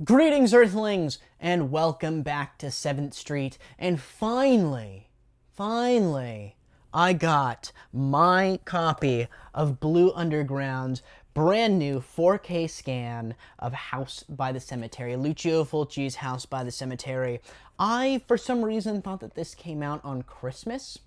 Greetings, Earthlings, and welcome back to 7th Street. And finally, I got my copy of Blue Underground's brand new 4K scan of House by the Cemetery, Lucio Fulci's House by the Cemetery. I, for some reason, thought that this came out on Christmas.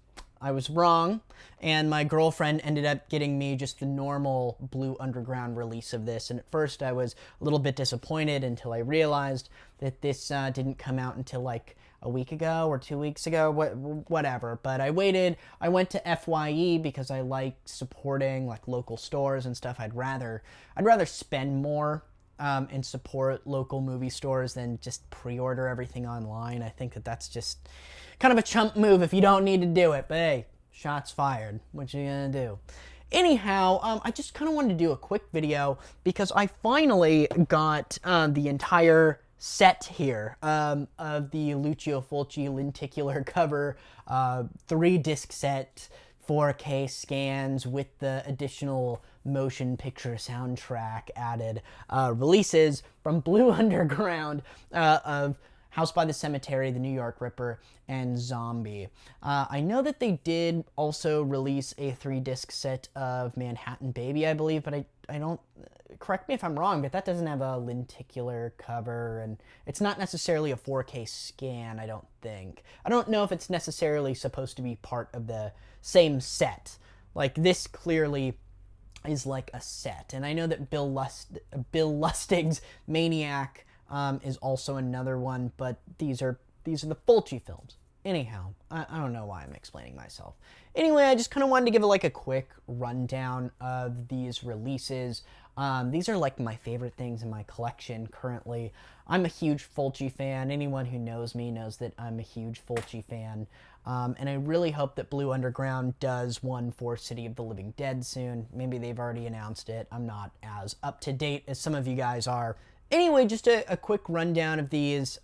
I was wrong, and my girlfriend ended up getting me just the normal Blue Underground release of this, and at first I was a little bit disappointed until I realized that this didn't come out until like a week ago or 2 weeks ago, whatever. But I waited. I went to FYE because I like supporting like local stores and stuff. I'd rather spend more and support local movie stores than just pre-order everything online. I think that that's just kind of a chump move if you don't need to do it. But hey, shots fired. What you gonna do? Anyhow, I just kind of wanted to do a quick video because I finally got the entire set here of the Lucio Fulci lenticular cover 3-disc set 4K scans with the additional motion picture soundtrack added releases from Blue Underground of House by the Cemetery, The New York Ripper, and Zombie. I know that they did also release a 3-disc set of Manhattan Baby, I believe, but I don't, correct me if I'm wrong, but that doesn't have a lenticular cover, and it's not necessarily a 4K scan, I don't think. I don't know if it's necessarily supposed to be part of the same set. Like, this clearly is like a set, and I know that Bill Lustig's Maniac is also another one, but these are the Fulci films. Anyhow, I don't know why I'm explaining myself. Anyway, I just kind of wanted to give like a quick rundown of these releases. These are like my favorite things in my collection currently. I'm a huge Fulci fan. Anyone who knows me knows that I'm a huge Fulci fan. And I really hope that Blue Underground does one for City of the Living Dead soon. Maybe they've already announced it. I'm not as up to date as some of you guys are. Anyway, just a quick rundown of these.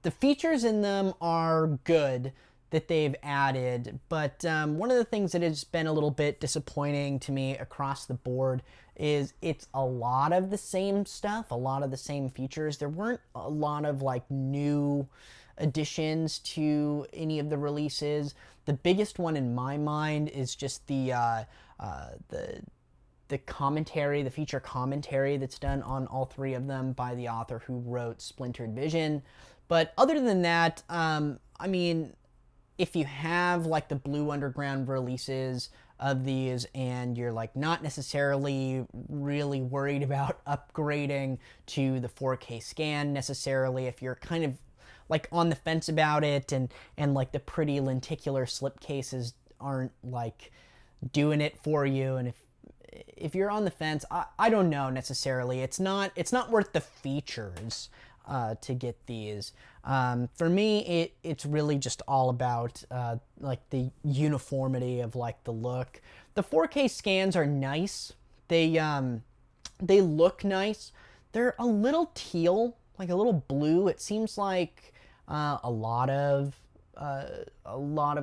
The features in them are good that they've added, but one of the things that has been a little bit disappointing to me across the board is it's a lot of the same stuff, a lot of the same features. There weren't a lot of like new additions to any of the releases. The biggest one in my mind is just the commentary, the feature commentary that's done on all three of them by the author who wrote Splintered Vision. But other than that, I mean, if you have like the Blue Underground releases of these and you're like not necessarily really worried about upgrading to the 4K scan necessarily, if you're kind of like on the fence about it and like the pretty lenticular slipcases aren't like doing it for you, and if you're on the fence, I don't know necessarily. It's not worth the features to get these. For me, it's really just all about like the uniformity of like the look. The 4K scans are nice. They look nice. They're a little teal, like a little blue. It seems like a lot of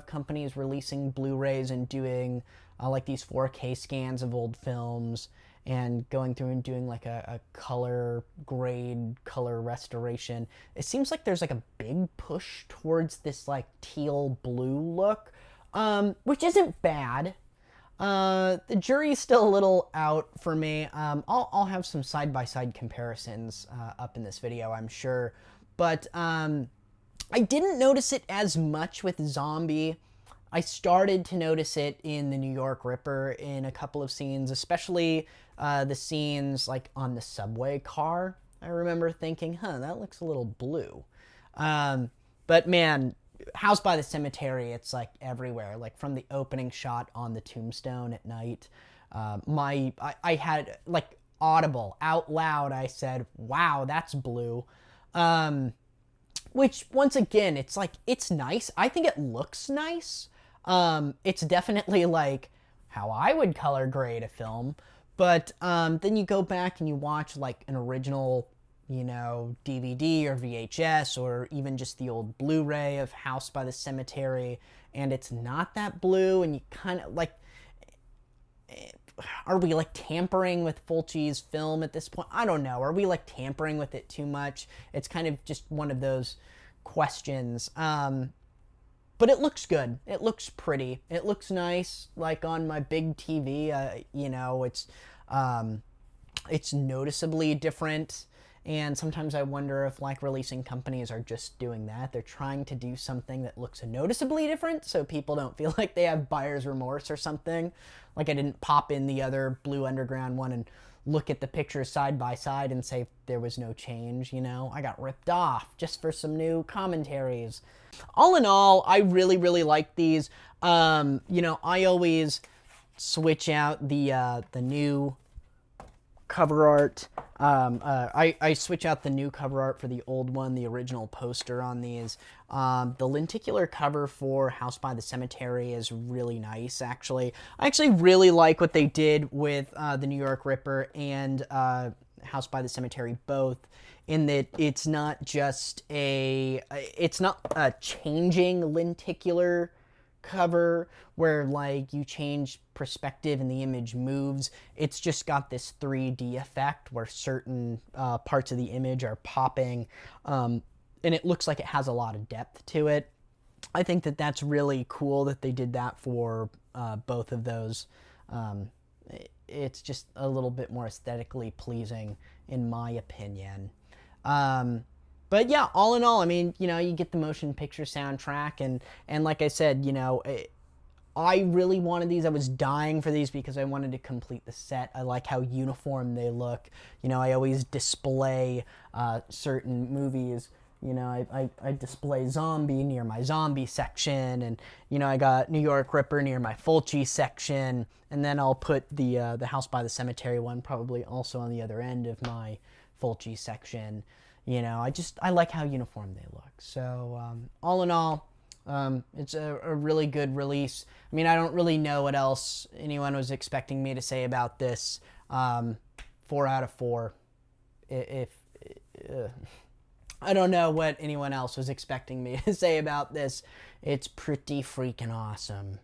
companies releasing Blu-rays and doing like these 4K scans of old films and going through and doing like a color grade, color restoration. It seems like there's like a big push towards this like teal blue look, which isn't bad. The jury's still a little out for me. I'll have some side-by-side comparisons up in this video, I'm sure. But I didn't notice it as much with Zombie. I started to notice it in the New York Ripper in a couple of scenes, especially the scenes like on the subway car. I remember thinking, that looks a little blue. But man, House by the Cemetery, it's like everywhere. Like from the opening shot on the tombstone at night, I had like audible, out loud, I said, wow, that's blue. Which, once again, it's like, it's nice. I think it looks nice. It's definitely like how I would color grade a film. But then you go back and you watch like an original, you know, DVD or VHS or even just the old Blu-ray of House by the Cemetery, and it's not that blue, and you kind of like, are we like tampering with Fulci's film at this point? I don't know. Are we like tampering with it too much? It's kind of just one of those questions. But it looks good. It looks pretty. It looks nice, like on my big TV. You know, it's noticeably different. And sometimes I wonder if like releasing companies are just doing that. They're trying to do something that looks noticeably different so people don't feel like they have buyer's remorse or something. Like I didn't pop in the other Blue Underground one and look at the pictures side by side and say there was no change, you know? I got ripped off just for some new commentaries. All in all, I really, really like these. You know, I always switch out the new cover art. I switch out the new cover art for the old one, the original poster on these. The lenticular cover for House by the Cemetery is really nice, actually. I actually really like what they did with the New York Ripper and House by the Cemetery both, in that it's not just it's not a changing lenticular cover where like you change perspective and the image moves. It's just got this 3D effect where certain parts of the image are popping, and it looks like it has a lot of depth to it. I think that that's really cool that they did that for both of those. It's just a little bit more aesthetically pleasing in my opinion. But yeah, all in all, I mean, you know, you get the motion picture soundtrack, and like I said, you know, I really wanted these. I was dying for these because I wanted to complete the set. I like how uniform they look. You know, I always display certain movies. You know, I display Zombie near my Zombie section, and, you know, I got New York Ripper near my Fulci section, and then I'll put the House by the Cemetery one probably also on the other end of my Fulci section. You know, I like how uniform they look. So, all in all, it's a really good release. I mean, I don't really know what else anyone was expecting me to say about this. 4 out of 4. I don't know what anyone else was expecting me to say about this. It's pretty freaking awesome.